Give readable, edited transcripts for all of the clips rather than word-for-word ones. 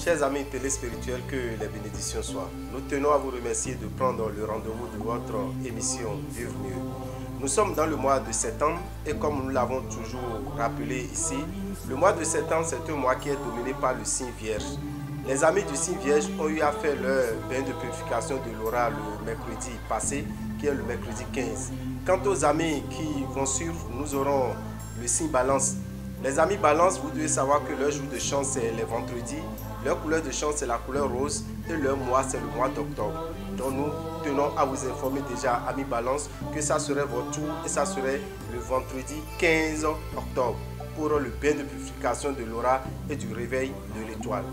Chers amis téléspirituels, que les bénédictions soient. Nous tenons à vous remercier de prendre le rendez-vous de votre émission Vivre mieux. Nous sommes dans le mois de septembre et comme nous l'avons toujours rappelé ici, le mois de septembre c'est un mois qui est dominé par le signe vierge. Les amis du signe vierge ont eu à faire leur bain de purification de l'aura le mercredi passé, qui est le mercredi 15. Quant aux amis qui vont suivre, nous aurons le signe balance. Les amis balance, vous devez savoir que leur jour de chance c'est les vendredis, leur couleur de chance c'est la couleur rose et leur mois c'est le mois d'octobre. Donc nous tenons à vous informer déjà, amis balance, que ça serait votre tour et ça serait le vendredi 15 octobre pour le bain de purification de l'aura et du réveil de l'étoile.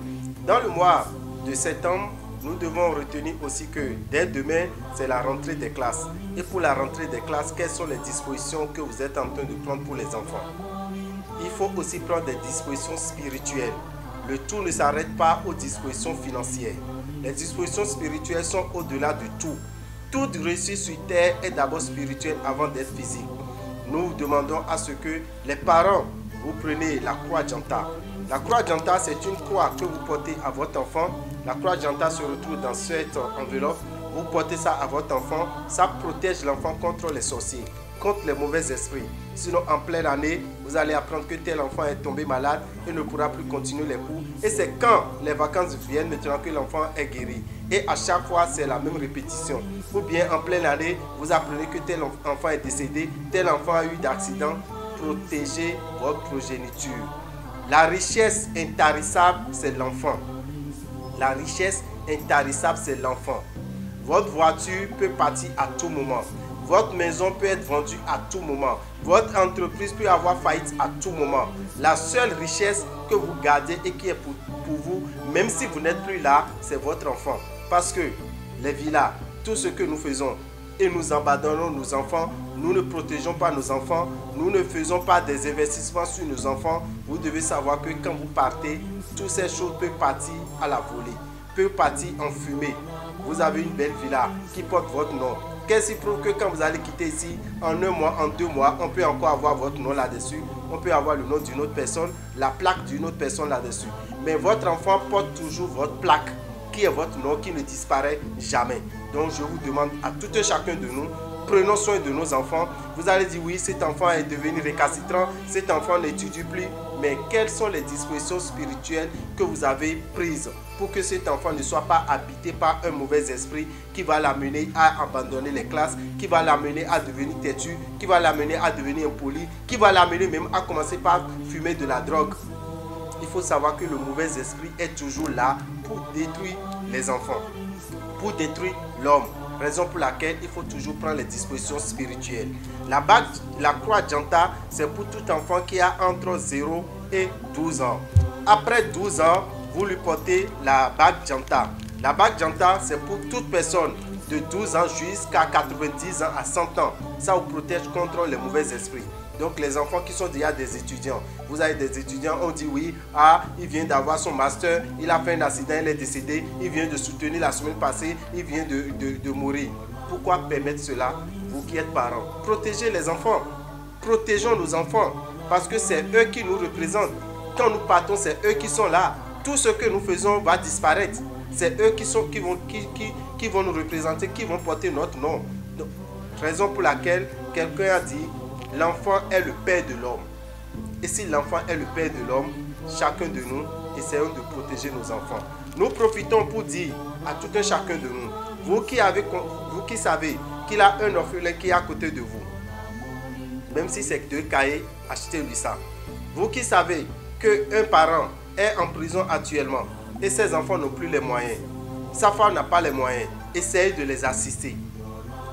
Dans le mois de septembre, nous devons retenir aussi que dès demain, c'est la rentrée des classes. Et pour la rentrée des classes, quelles sont les dispositions que vous êtes en train de prendre pour les enfants? Il faut aussi prendre des dispositions spirituelles. Le tout ne s'arrête pas aux dispositions financières. Les dispositions spirituelles sont au-delà de tout. Toute réussite sur terre est d'abord spirituelle avant d'être physique. Nous demandons à ce que les parents, vous prenez la croix Janta. La croix Janta, c'est une croix que vous portez à votre enfant. La croix Janta se retrouve dans cette enveloppe. Vous portez ça à votre enfant. Ça protège l'enfant contre les sorciers, contre les mauvais esprits. Sinon, en pleine année, vous allez apprendre que tel enfant est tombé malade et ne pourra plus continuer les cours. Et c'est quand les vacances viennent maintenant que l'enfant est guéri. Et à chaque fois, c'est la même répétition. Ou bien en pleine année, vous apprenez que tel enfant est décédé, tel enfant a eu d'accident. Protégez votre progéniture. La richesse intarissable, c'est l'enfant. La richesse intarissable, c'est l'enfant. Votre voiture peut partir à tout moment. Votre maison peut être vendue à tout moment. Votre entreprise peut avoir faillite à tout moment. La seule richesse que vous gardez et qui est pour vous, même si vous n'êtes plus là, c'est votre enfant. Parce que les villas, tout ce que nous faisons, et nous abandonnons nos enfants, nous ne protégeons pas nos enfants, nous ne faisons pas des investissements sur nos enfants, vous devez savoir que quand vous partez, toutes ces choses peuvent partir à la volée, peuvent partir en fumée. Vous avez une belle villa qui porte votre nom. Qu'est-ce qui prouve que quand vous allez quitter ici, en un mois, en 2 mois, on peut encore avoir votre nom là-dessus, on peut avoir le nom d'une autre personne, la plaque d'une autre personne là-dessus. Mais votre enfant porte toujours votre plaque, qui est votre nom, qui ne disparaît jamais. Donc je vous demande à tout un chacun de nous, prenons soin de nos enfants. Vous allez dire oui, cet enfant est devenu récalcitrant, cet enfant n'étudie plus. Mais quelles sont les dispositions spirituelles que vous avez prises pour que cet enfant ne soit pas habité par un mauvais esprit qui va l'amener à abandonner les classes, qui va l'amener à devenir têtu, qui va l'amener à devenir impoli, qui va l'amener même à commencer par fumer de la drogue. Il faut savoir que le mauvais esprit est toujours là pour détruire les enfants, pour détruire l'homme. Raison pour laquelle il faut toujours prendre les dispositions spirituelles. La croix Janta, c'est pour tout enfant qui a entre 0 et 12 ans. Après 12 ans, vous lui portez la bague Janta. La bague Janta, c'est pour toute personne de 12 ans jusqu'à 90 ans à 100 ans. Ça vous protège contre les mauvais esprits. Donc les enfants qui sont déjà des étudiants, vous avez des étudiants, on dit oui, il vient d'avoir son master, il a fait un accident, il est décédé, il vient de soutenir la semaine passée, il vient de mourir. Pourquoi permettre cela, vous qui êtes parents? Protégez les enfants, protégeons nos enfants, parce que c'est eux qui nous représentent. Quand nous partons, c'est eux qui sont là. Tout ce que nous faisons va disparaître. C'est eux qui vont nous représenter, qui vont porter notre nom. Donc, raison pour laquelle quelqu'un a dit, l'enfant est le père de l'homme. Et si l'enfant est le père de l'homme, chacun de nous, essayons de protéger nos enfants. Nous profitons pour dire à tout un chacun de nous, vous qui savez qu'il a un orphelin qui est à côté de vous, même si c'est 2 cahiers, achetez-lui ça. Vous qui savez qu'un parent est en prison actuellement et ses enfants n'ont plus les moyens, sa femme n'a pas les moyens, essayez de les assister.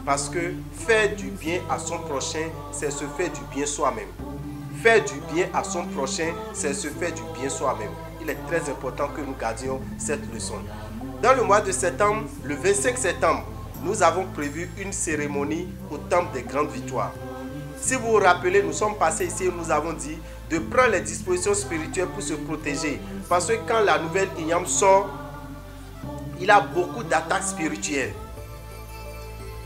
Parce que faire du bien à son prochain, c'est se faire du bien soi-même. faire du bien à son prochain, c'est se faire du bien soi-même. Il est très important que nous gardions cette leçon. Dans le mois de septembre, le 25 septembre, nous avons prévu une cérémonie au Temple des Grandes Victoires. Si vous vous rappelez, nous sommes passés ici et nous avons dit de prendre les dispositions spirituelles pour se protéger. Parce que quand la nouvelle Inyam sort, il a beaucoup d'attaques spirituelles.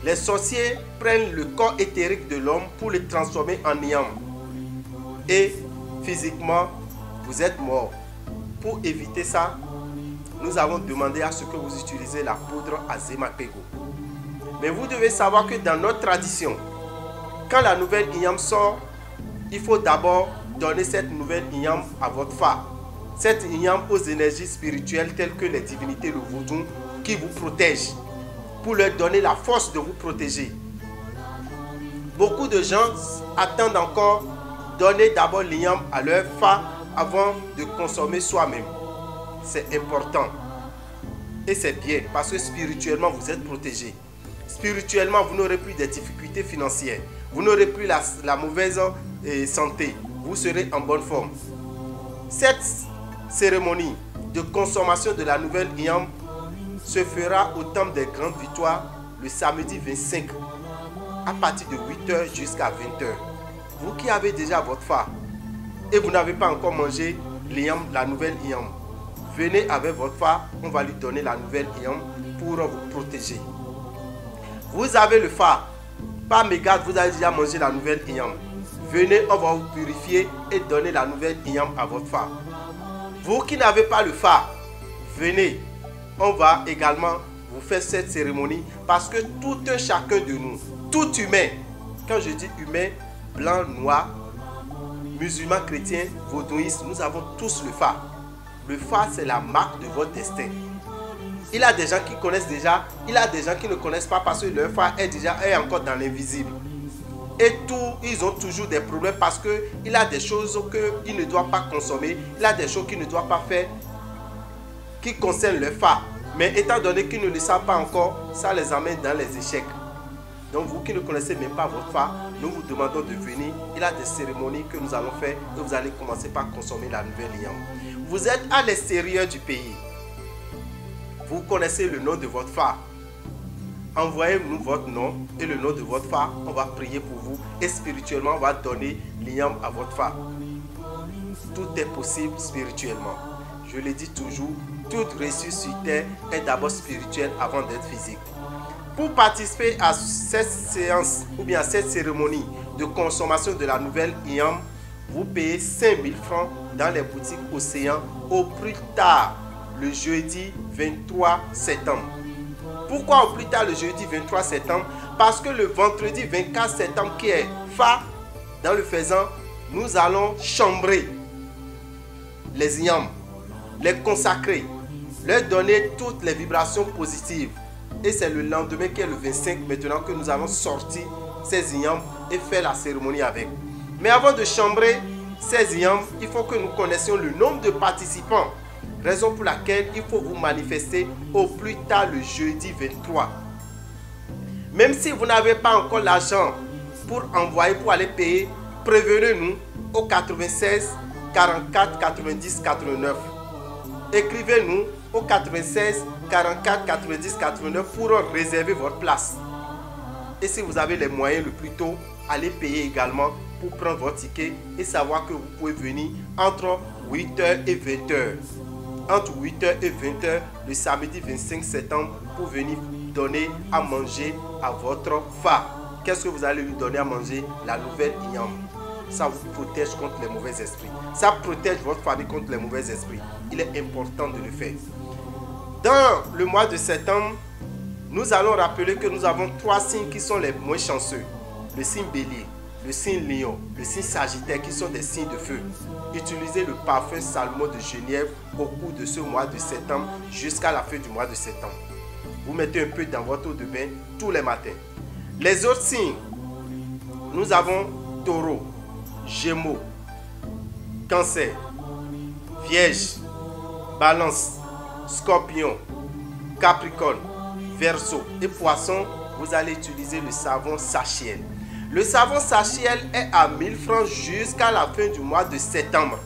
Les sorciers prennent le corps éthérique de l'homme pour le transformer en Inyam. Et physiquement, vous êtes mort. Pour éviter ça, nous avons demandé à ce que vous utilisez la poudre Azemapego. Mais vous devez savoir que dans notre tradition, quand la nouvelle Inyam sort, il faut d'abord donner cette nouvelle Inyam à votre fa. Cette Inyam aux énergies spirituelles telles que les divinités, le vaudou, qui vous protègent, pour leur donner la force de vous protéger. Beaucoup de gens attendent encore donner d'abord l'Inyam à leur fa avant de consommer soi-même. C'est important. Et c'est bien parce que spirituellement vous êtes protégé. Spirituellement, vous n'aurez plus de difficultés financières. Vous n'aurez plus la mauvaise santé. Vous serez en bonne forme. Cette cérémonie de consommation de la nouvelle Inyam se fera au Temple des Grandes Victoires le samedi 25 à partir de 8h jusqu'à 20h. Vous qui avez déjà votre fa et vous n'avez pas encore mangé la nouvelle Inyam, venez avec votre fa, on va lui donner la nouvelle Inyam pour vous protéger. Vous avez le fa, pas mégarde, vous avez déjà mangé la nouvelle Inyam. Venez, on va vous purifier et donner la nouvelle Inyam à votre fa. Vous qui n'avez pas le fa, venez, on va également vous faire cette cérémonie parce que tout un chacun de nous, tout humain, quand je dis humain, blanc, noir, musulman, chrétien, vaudouiste, nous avons tous le fa. Le fa, c'est la marque de votre destin. Il y a des gens qui connaissent déjà, il y a des gens qui ne connaissent pas parce que leur fa est encore dans l'invisible. Et ils ont toujours des problèmes parce qu'il y a des choses qu'ils ne doivent pas consommer, il y a des choses qu'ils ne doivent pas faire qui concernent leur fa. Mais étant donné qu'ils ne le savent pas encore, ça les amène dans les échecs. Donc vous qui ne connaissez même pas votre fa, nous vous demandons de venir. Il y a des cérémonies que nous allons faire et vous allez commencer par consommer la nouvelle Inyam. Vous êtes à l'extérieur du pays. Vous connaissez le nom de votre fa. Envoyez-nous votre nom et le nom de votre fa. On va prier pour vous et spirituellement, on va donner l'Inyam à votre fa. Tout est possible spirituellement. Je le dis toujours, toute réussite sur terre est d'abord spirituelle avant d'être physique. Pour participer à cette séance ou bien à cette cérémonie de consommation de la nouvelle Inyam, vous payez 5000 francs dans les boutiques Océan au plus tard le jeudi 23 septembre. Pourquoi au plus tard le jeudi 23 septembre? Parce que le vendredi 24 septembre qui est fa dans le faisan, nous allons chambrer les Inyam, les consacrer, leur donner toutes les vibrations positives. Et c'est le lendemain qui est le 25 maintenant que nous allons sortir ces Inyam et faire la cérémonie avec. Mais avant de chambrer ces Inyam, il faut que nous connaissions le nombre de participants. Raison pour laquelle il faut vous manifester au plus tard le jeudi 23. Même si vous n'avez pas encore l'argent pour envoyer, pour aller payer, prévenez-nous au 96 44 90 89. Écrivez-nous au 96 44 90 89 pour réserver votre place. Et si vous avez les moyens le plus tôt, allez payer également pour prendre votre ticket et savoir que vous pouvez venir entre 8h et 20h. Entre 8h et 20h le samedi 25 septembre pour venir donner à manger à votre fa. Qu'est-ce que vous allez lui donner à manger? La nouvelle Inyam. Ça vous protège contre les mauvais esprits. Ça protège votre famille contre les mauvais esprits. Il est important de le faire. Dans le mois de septembre, nous allons rappeler que nous avons 3 signes qui sont les moins chanceux. Le signe bélier, le signe lion, le signe sagittaire qui sont des signes de feu. Utilisez le parfum Salomon de Genièvre au cours de ce mois de septembre jusqu'à la fin du mois de septembre. Vous mettez un peu dans votre eau de bain tous les matins. Les autres signes, nous avons taureau, gémeaux, cancer, vierge, balance, scorpion, capricorne, verseau et poisson. Vous allez utiliser le savon Sachiel. Le savon Sachiel est à 1000 francs jusqu'à la fin du mois de septembre.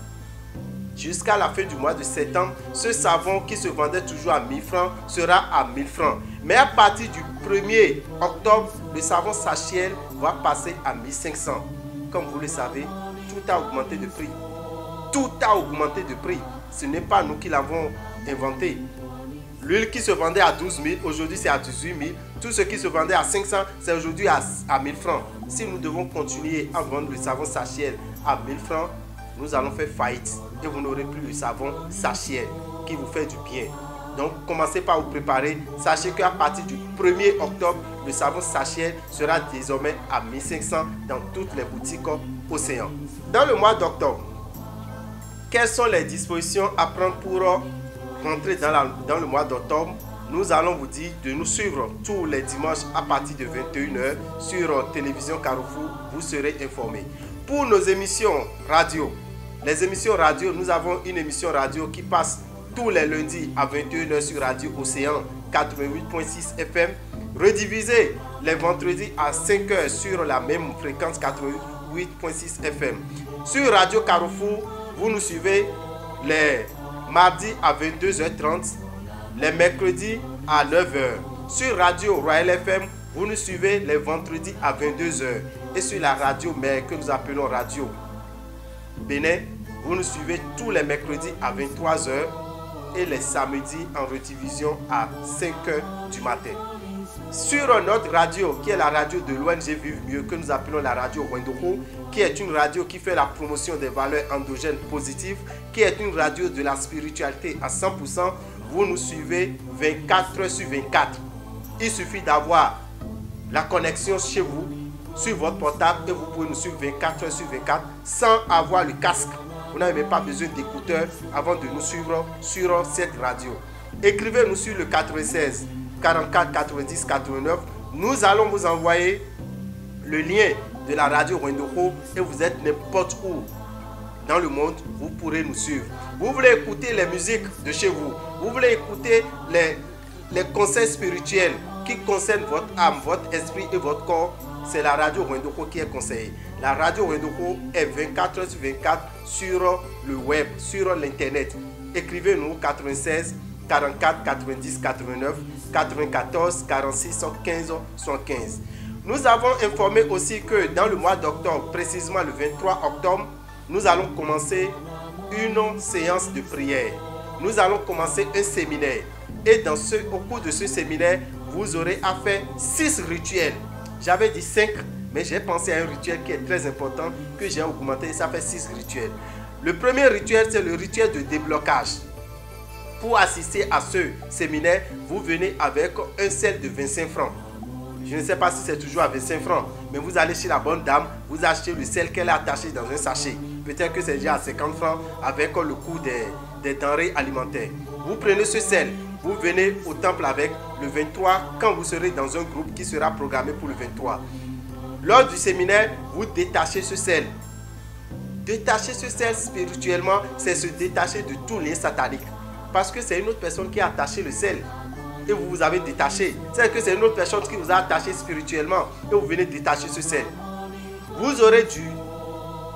Jusqu'à la fin du mois de septembre, ce savon qui se vendait toujours à 1000 francs sera à 1000 francs. Mais à partir du 1er octobre, le savon Sachiel va passer à 1500. Comme vous le savez, tout a augmenté de prix. Tout a augmenté de prix. Ce n'est pas nous qui l'avons inventé. L'huile qui se vendait à 12 000, aujourd'hui c'est à 18 000. Tout ce qui se vendait à 500, c'est aujourd'hui à 1000 francs. Si nous devons continuer à vendre le savon Sachiel à 1000 francs, nous allons faire faillite et vous n'aurez plus le savon Sachiel qui vous fait du bien. Donc, commencez par vous préparer. Sachez qu'à partir du 1er octobre, le savon Sachiel sera désormais à 1500 dans toutes les boutiques Océan. Dans le mois d'octobre, quelles sont les dispositions à prendre pour rentrer dans le mois d'octobre? Nous allons vous dire de nous suivre tous les dimanches à partir de 21 h sur Télévision Carrefour. Vous serez informés. Pour nos émissions radio, les émissions radio, nous avons une émission radio qui passe tous les lundis à 21 h sur Radio Océan 88.6 FM, redivisée les vendredis à 5 h sur la même fréquence 88.6 FM. Sur Radio Carrefour, vous nous suivez les mardis à 22h30, les mercredis à 9 h. Sur Radio Royal FM, vous nous suivez les vendredis à 22 h. Et sur la radio mère que nous appelons Radio Bénin, vous nous suivez tous les mercredis à 23 h et les samedis en rediffusion à 5 h du matin. Sur notre radio, qui est la radio de l'ONG Vive Mieux, que nous appelons la radio Wendoko, qui est une radio qui fait la promotion des valeurs endogènes positives, qui est une radio de la spiritualité à 100%, vous nous suivez 24 h sur 24. Il suffit d'avoir la connexion chez vous, sur votre portable, et vous pouvez nous suivre 24 h sur 24 sans avoir le casque. Vous n'avez pas besoin d'écouteurs avant de nous suivre sur cette radio. Écrivez-nous sur le 96 44 90 89. Nous allons vous envoyer le lien de la radio Wendoko et vous êtes n'importe où dans le monde, vous pourrez nous suivre. Vous voulez écouter les musiques de chez vous, vous voulez écouter les conseils spirituels qui concernent votre âme, votre esprit et votre corps, c'est la radio Wendoko qui est conseillée. La radio Wendoko est 24 h sur 24 sur le web, sur l'internet. Écrivez-nous 96 44 90 89 94 46 15 75. Nous avons informé aussi que dans le mois d'octobre, précisément le 23 octobre, nous allons commencer une séance de prière. Nous allons commencer un séminaire. Et au cours de ce séminaire, vous aurez à faire 6 rituels. J'avais dit 5, mais j'ai pensé à un rituel qui est très important, que j'ai augmenté, et ça fait 6 rituels. Le premier rituel, c'est le rituel de déblocage. Pour assister à ce séminaire, vous venez avec un sel de 25 francs. Je ne sais pas si c'est toujours à 25 francs, mais vous allez chez la bonne dame, vous achetez le sel qu'elle a attaché dans un sachet. Peut-être que c'est déjà à 50 francs avec le coût des denrées alimentaires. Vous prenez ce sel, vous venez au temple avec le 23 quand vous serez dans un groupe qui sera programmé pour le 23. Lors du séminaire, vous détachez ce sel. Détacher ce sel spirituellement, c'est se détacher de tout lien satanique. Parce que c'est une autre personne qui a attaché le sel et vous vous avez détaché. C'est que c'est une autre personne qui vous a attaché spirituellement et vous venez détacher ce sel. Vous aurez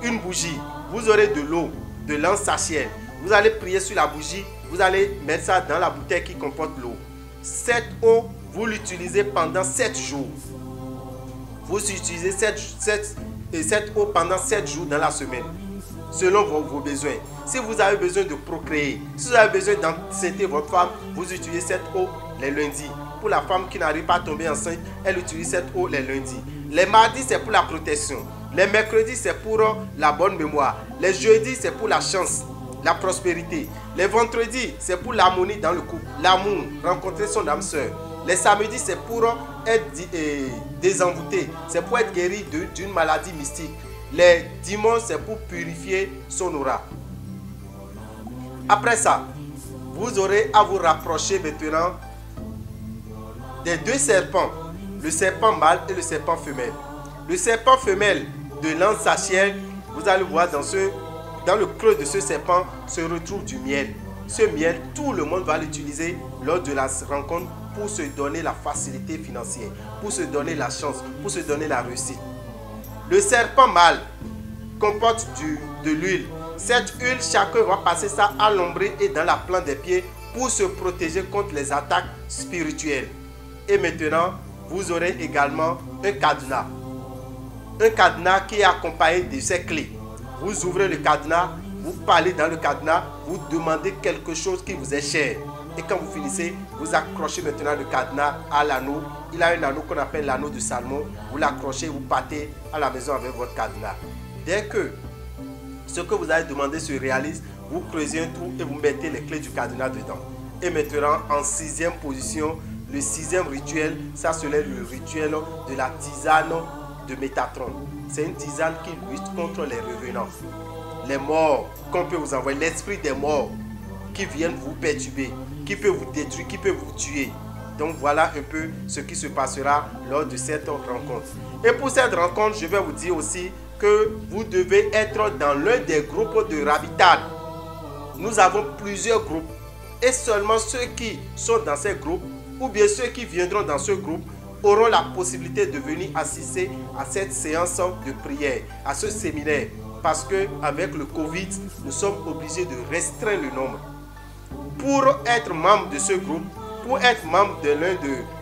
une bougie, vous aurez de l'eau, de l'encens Sachiel. Vous allez prier sur la bougie, vous allez mettre ça dans la bouteille qui comporte l'eau. Cette eau, vous l'utilisez pendant 7 jours. Vous utilisez cette eau pendant 7 jours dans la semaine, selon vos besoins. Si vous avez besoin de procréer, si vous avez besoin d'enceinte votre femme, vous utilisez cette eau les lundis. Pour la femme qui n'arrive pas à tomber enceinte, elle utilise cette eau les lundis. Les mardis, c'est pour la protection. Les mercredis, c'est pour la bonne mémoire. Les jeudis, c'est pour la chance, la prospérité. Les vendredis, c'est pour l'harmonie dans le couple, l'amour, rencontrer son âme sœur. Les samedis, c'est pour être désenvoûté, c'est pour être guéri d'une maladie mystique. Les dimanches, c'est pour purifier son aura. Après ça, vous aurez à vous rapprocher maintenant des 2 serpents, le serpent mâle et le serpent femelle. Le serpent femelle de l'encens Sachiel, vous allez voir dans le creux de ce serpent se retrouve du miel. Ce miel, tout le monde va l'utiliser lors de la rencontre pour se donner la facilité financière, pour se donner la chance, pour se donner la réussite. Le serpent mâle comporte de l'huile. Cette huile, chacun va passer ça à l'ombre et dans la plante des pieds pour se protéger contre les attaques spirituelles. Et maintenant, vous aurez également un cadenas. Un cadenas qui est accompagné de ces clés. Vous ouvrez le cadenas, vous parlez dans le cadenas, vous demandez quelque chose qui vous est cher. Et quand vous finissez, vous accrochez maintenant le cadenas à l'anneau. Il a un anneau qu'on appelle l'anneau de Salomon. Vous l'accrochez, vous partez à la maison avec votre cadenas. Dès que ce que vous avez demandé se réalise, vous creusez un trou et vous mettez les clés du cadenas dedans. Et maintenant, en 6e position, le 6e rituel, ça c'est le rituel de la tisane de Métatron. C'est une tisane qui lutte contre les revenants, les morts qu'on peut vous envoyer, l'esprit des morts qui viennent vous perturber, qui peut vous détruire, qui peut vous tuer. Donc voilà un peu ce qui se passera lors de cette rencontre. Et pour cette rencontre, je vais vous dire aussi que vous devez être dans l'un des groupes de Rabitad. Nous avons plusieurs groupes et seulement ceux qui sont dans ces groupes ou bien ceux qui viendront dans ce groupe auront la possibilité de venir assister à cette séance de prière, à ce séminaire. Parce qu'avec le Covid, nous sommes obligés de restreindre le nombre. Pour être membre de ce groupe, pour être membre de l'un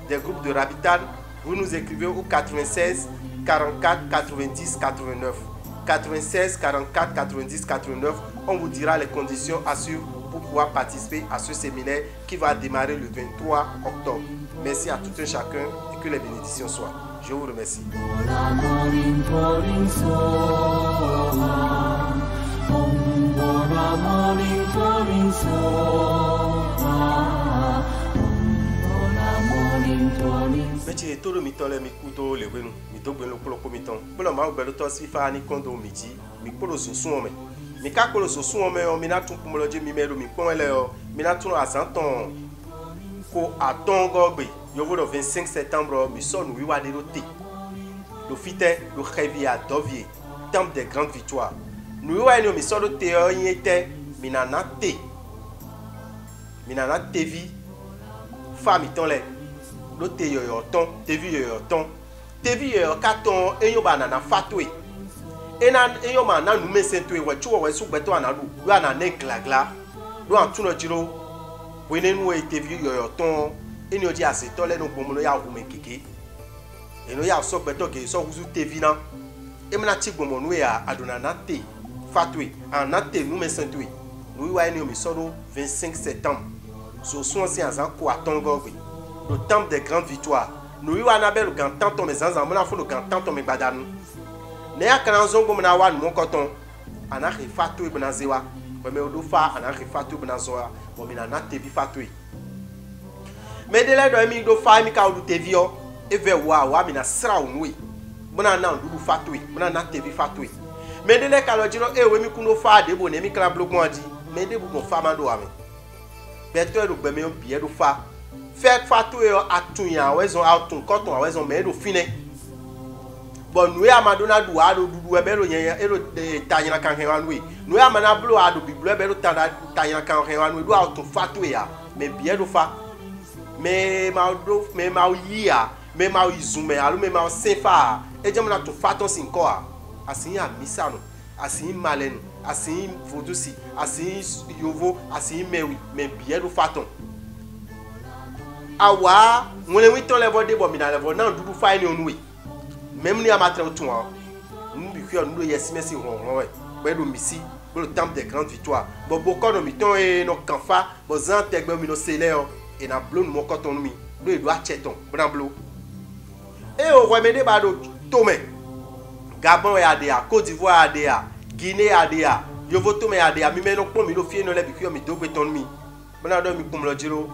des groupes de Rabitad, vous nous écrivez au 96 44 90 89. 96 44 90 89. On vous dira les conditions à suivre pour pouvoir participer à ce séminaire qui va démarrer le 23 octobre. Merci à tout un chacun et que les bénédictions soient. Je vous remercie. Mechi todo mitole mi kudo le wenu mi dogbe lo polo komiton bolo ma ogbe lo to si fa ni kondo miji mi polo sosun ome mi ka polo sosun ome o mi na tun kumoloje mi melo mi pon ele o mi na tun asanton ko atongo gbe yovo le 25 septembre mi so nu wiwa de roté le fite le rêve à Dovier temple des grandes victoires nu wiwa ni mi so do te o yin te mi na te vi fami ton le lo te yoyo ton te vi yoyo katon enyo banana fatwe enyo ma na nu mesentwe we chuo we su gbeto analu lu ana ne glagla lu antuno jiro we nenu e te vi yoyo ton enyo ji aseto le no gbomo ya hu me keke eno ya so gbeto ke so huzu te vi na emna chi gbomo nu ya adona na te fatwe anate nu mesentwe nu wa enyo mi so do 25 septembre so so si azan ko atongo gbe le temple des grandes victoires. Nous y avons le grand temps, mais en amont, il le grand temps, mais badanu. Néa kananzon go mna wan mon coton. Ana refatu ibn Zewa. Mais au fa ana refatu ibn Zoa. Bon mina na tevi fatui. Mais de là do mi do fa mi ka du tevi o. E ve wa mina sra unui. Bona na du fatui. Bona na tevi fatui. Mais de là ka lo jiro e we mi kuno fa de bo ne mi kla blok mo adi. Mais de bo fa mando ame. Beto do gbe me o biye do fa. Fait fatui o atunya wezon atun coton wezon me do fine. Bon nous ya madonna du ado dudu ebelo yen elo de tanyana kan hewanwe nous ya mana blo ado biblo ebelo tanyana kan hewanwe do auto fatu ya me bie do fa me ma yia me ma izume alu me ma sefa e jamana to faton sin ko asin ya misano asin malenu asin fodusi asin yovo asin mewi me bie do faton awa wole wi ton level de bo mi na level na dudu fa ni onwe. Même ni amatre autour, nous biquons nous yesime si ronron, le missi, le temple des grandes victoires. Bon, beaucoup de mitons et nos canfa, bon, zantègbe mino célèbre et na bleu mon coton mi, nous doit cheton, bon bleu. Et au remède bado tomé, Gabon et Adéa, Côte d'Ivoire Adéa, Guinée Adéa, Yovo tomé Adéa, mi meno pom mi lo fie no le biquons mi do beton mi, bon ado mi comme le giro.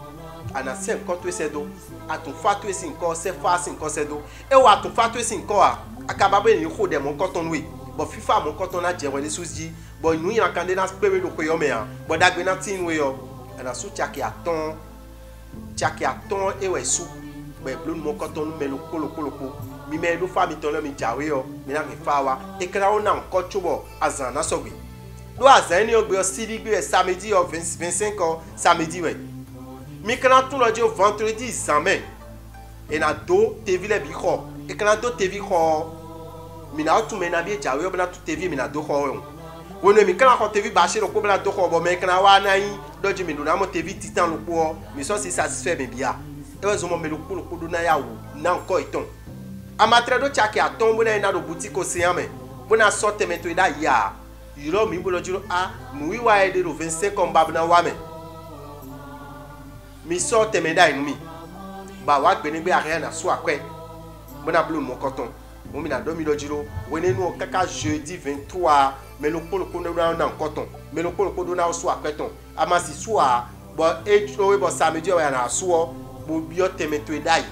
Ana 50 sedo atun fatu sin ko se fa sin ko sedo e wa atun fatu sin ko akaba be ni ko de mon koton we bo fifa mon koton na je wele suji bo nu yan kan de na pere do ko yo me an bo dagbe na tin we yo ana su chaki aton e we su be blu mon koton me lo kolo mi me do fa mi ton le mi jawe yo mi na mi fa wa e kra o na nko chubo azan na sogbe do azan ni ogbe o sidi gbe samedi o 25 ans samedi we mi kana tout le jour vendredi samedi et na do tevi le biko et kana do tevi ko mina tu mena bi jawe obna tu TV mina do ho wono mi kana ko TV ba shiro ko bla do ho bo me kana wa na yi doji mi do na mo TV titan lo ko mi so si satisfait me bia e we zo mo me lo ko do na ya wo na nko iton amatre do chaki aton bo na ina do boutique o se ame bo na sorte me to da ya yiro mi bo lo jiro a nu wi wa e de do 25 comme bab na wa me mi sorte me da inu mi ba wa gbe ni gbe are na so akwe bo na blue mo coton mo mi na do mi lo jiro wene nu kaka jeudi 23 me lo polo ko na coton me lo polo ko do na so akwe ton amasi so a bo e trowe bo samedi o ya na so bo bi o teme to dai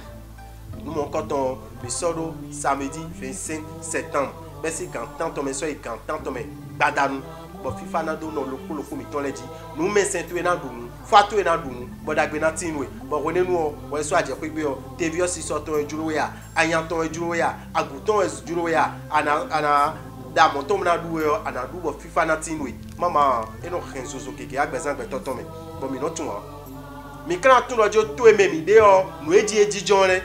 nous mon coton mi solo samedi 25 septembre merci quand tant me so e quand tant me badanu bo fifa na do no lo polo ko mi ton le di nous me sentu na do fatu na do bo dagbe na tinwe bo wene nu o wo so aje pe o tv o si so ton ejuro ya ayan ton ejuro ya aguton ejuro ya ana da montom na do yo ana do bo fifa na tinwe mama e no renzozo keke agbezan gbe toton me bo mi no tun o mi kan tun lojo to eme mi de o nu eji jonre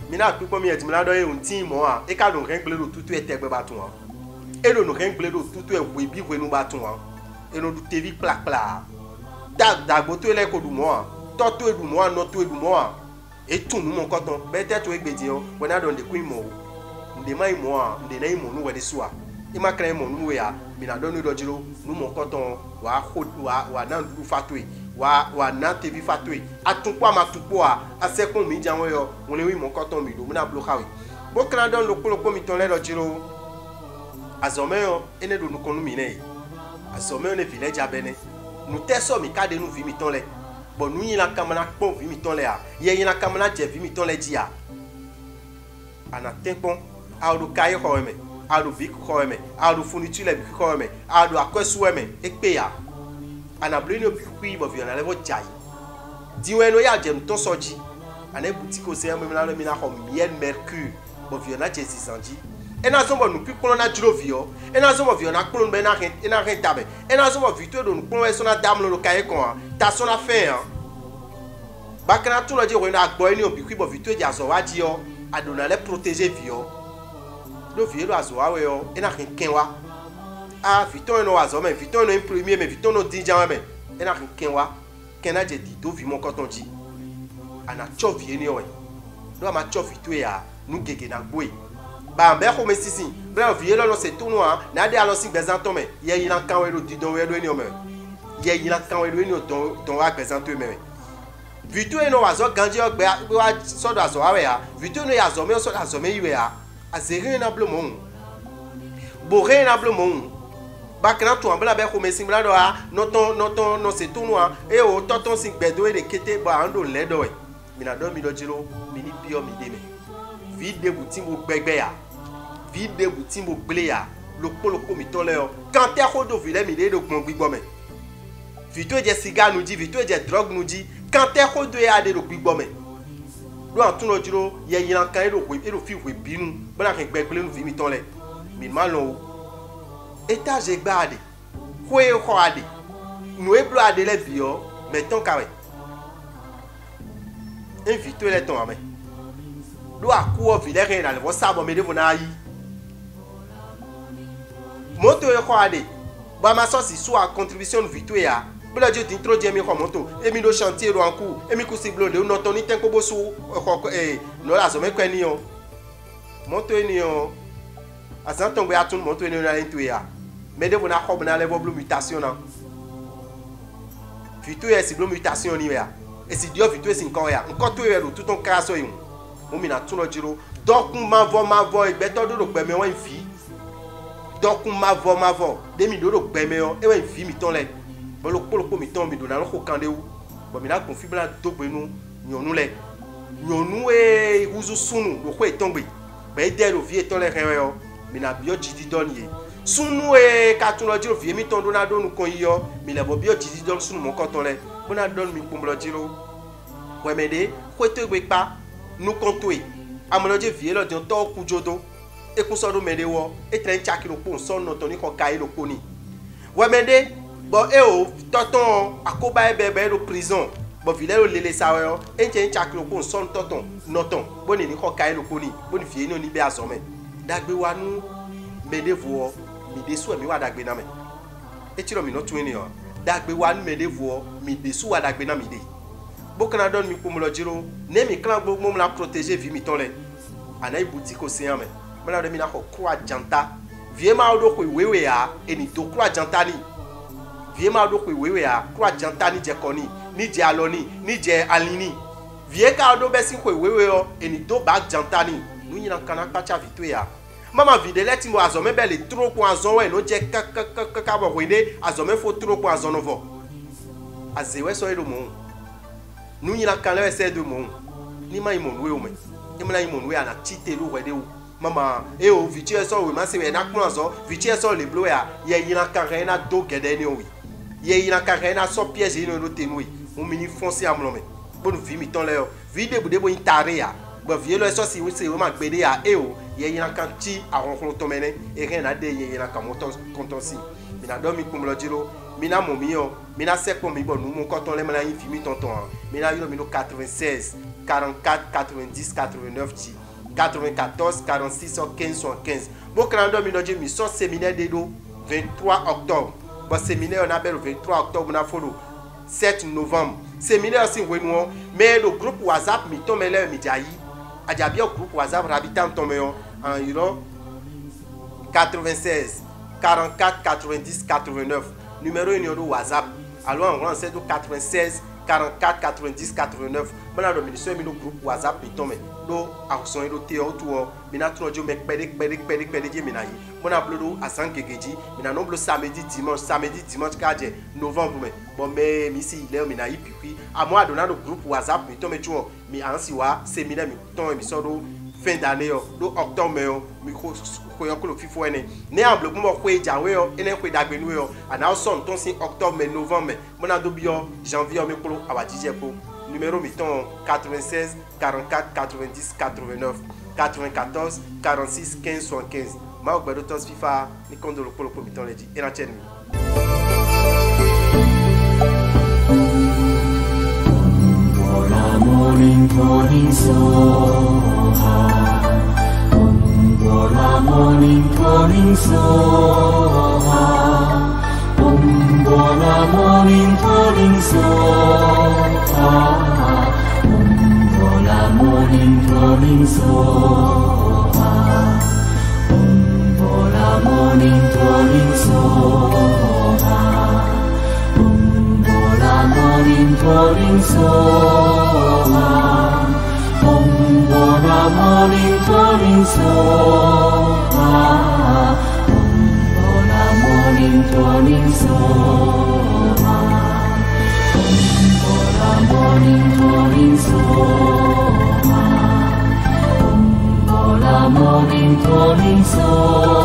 mi na pipo mi ejimi na do e un tin mo a e ka do ren gbele do tutu e tegbe ba tun o e lo no ren gbele do tutu e wo bi we nu ba tun o e no du tv plak da gboto ele ko du mo a to to edu mo a no to edu mo a e tun nu mo koton be te to egbedi o we na do de queen mo nde mai mo a nde na imo nu we de suwa e ma kran mo nu we a mi na do nu do jiro nu mo koton wa na du fatwe wa na tv fatwe atunpo ma tunpo a asekun mi janwo yo won le wi mo koton mi do mi na block awe bo kran do lo mi ton le do jiro azome yo ene do nu konu mi ne azome ne village abene nu teso mi kade nu vi mi ton le bon nu yin la kamana pon vi mi ton le a ye yin la kamana je vi mi ton le ji a ana tempon a do kai ho me a do vi ko me a do furniture le bi ko me a do akwesu me ekpe ya ana bleni obi kwi bo vi na level jai diwe no ya jem ton soji ana boutique o se me na mi na ho miel mercure bo vi na je 600 e na so mo nu pipon na jiro vi o e na so mo vi na kpon be na ren tabe e na so mo vi to do nu kpon e so na dam lo kai kon ta so na fe an bakana to lo je wo na gbo ni obi kwi bo vi to ja so wa ji o adona le protéger vi o do vi lo azo wa we o e na ken wa a viton no azo me viton no imprimer me viton no dijan me e na ken wa ken na je di do vi mo koton ji ana cho vi ni o do ma cho vi to ya nu gege na gbo ba be ko me sisi bra vi lo no se to no a na de alo si gbezan to me ye yin kan we lo di don we lo ni o me ye yin kan we lo ni o don wa gbezan to me vito no azo ganji o gbe wa so do azo wa we ya vito no ya azo me so do azo me yi we ya azere na blo mo bo re na blo mo bakana to ambla be ko me sin bla do a no se to no a e o toton sin gbedo e de kete ba ando le do e mi na do mi do jiro mi ni bi o mi de me vide buti mo gbegbe ya vide buti mo gble ya lopoloko mi ton le o kan te ko do vile mi de do gbon gbigbo me vito je cigar nu ji vito je drug nu ji kan te ko do ya de do gbigbo me do antun lo jiro ye yin kan e do fi we binu bana kan gbegble nu vi mi ton le mi ma lo étage gbade ko e ko ade nu e blo ade le bi o meton kawe invito le ton ame do akuo vile na le vo sabo me de vo na yi moto e ko ade ba ma so si so a contribution vito ya bla je tin tro je mi ko moto emi do chantier ro anku emi ku si blo de no to ni ten ko bo so ko no la so me kwa ni o moto ni o asanton gbe atun moto ni na into ya me de vo na ko na level mutation na vito ya si blo mutation ni ya e si dio vito e si nkan ya nkan to ya do tout ton craso yun mo mi na tun lo jiro dokun ma vo egbe to do gbe me won fi dokun ma vo de mi do gbe me o e won fi mi ton le bo lo poloko mi ton mi do na lo ko kande wu bo mi na kun fi bla do gbe nu nyonu le nyonu e uzu sunu lo ko eton gbe be de lo fi eton le ren o mi na bi o jidi don ye sunu e ka tun lo jiro fi mi ton do na do nu kon yo mi le bo bi o jidi don sunu mo ko ton le bo na don mi pom lo jiro we me de ko to gbe pa nu kontoe amoloje vie lo de to kujodo e ku so do mede wo e tren chaki lo pon so no to ni ko kai lo poni we mede bo e o toton akoba e bebe lo prison bo vile lo lele sawe o e nche chaki lo pon so toton noton bo ni ko kai lo poni bo ni vie ni oni be azome dagbe wa nu medevo mi desu mi wa dagbe na me e tiro mi no twin yo dagbe wa nu medevo mi desu wa dagbe na mi de bokana don mi pomulo jiro ne mi clan gbogbo mo la protéger vie mi ton le ana boutique océan me mala de mi na ko croix janta vie ma odo ko wewe ya eni to croix janta ni vie ma odo ko wewe ya croix janta ni je koni ni je aloni ni je alini vie ka odo be sin ko wewe yo eni to ba janta ni nu yin kan pa cha vitwe ya mama vide leti mo azome be le trop ko azon we no je ka bo wede azome fo trop ko azon novo azewe so elo mo nu yin kan le se de mo ni ma imon we o me imla imon we ana tite lo wede o mama e o vitie so we ma se we na kun azo vitie so le blo ya ye yin kan re na do gede ni o wi ye yin kan re na so piège ni no tenui o mini foncer amlo me bonu vi mi ton le o vi de bude bo intare ya bo vi lo so si we se o ma gbede ya e o ye yin kan ti àwọn klo to mene e re na de ye yin kan mo to konton si mi na do mi kum lo jiro mi na mo mi yo mi na se po mi bo nu mo konton le ma yin fi mi tonton mi na yo mi no 96 44 90 89 ti 94 46 15 75 bon calendrier mi no je mi so séminaire de do 23 octobre bon séminaire on appelle le 23 octobre na follow 7 novembre séminaire si we no mais le groupe WhatsApp mi to mele mi jayi ajabi o groupe WhatsApp rabitan to me en euro 96 44 90 89 numéro union WhatsApp alors on c'est 96 44 90 89 mana do ministre mi no groupe WhatsApp mi to me do action do te o to mi na trojo me pede je mi na yi mona blodo asan gegeji mi na no blo samedi dimanche kaje novembre me bon me mi si ile mi na yi pipi amo adona do groupe WhatsApp mi to me tuo mi ansi wa séminaire mi to mi so do fin d'année do octobre yo mi ko yo ko lo fifo ene ne amble mo ko ejawe yo ene ko dagbenu yo ana so ton si octobre mais novembre mona do bio janvier mi ko awajije ko numéro mi ton 96 44 90 89 94 46 15 75 ma ogbedo tos fifa ni kondo lo ko mi ton leji ena chen mi morning calling soha Bola morning calling soha Bola morning calling soha Bola morning calling soha Bola morning calling soha Bola morning calling soha Bola morning calling soha Bola morning calling soha Bola morning calling soha Bola morning calling soha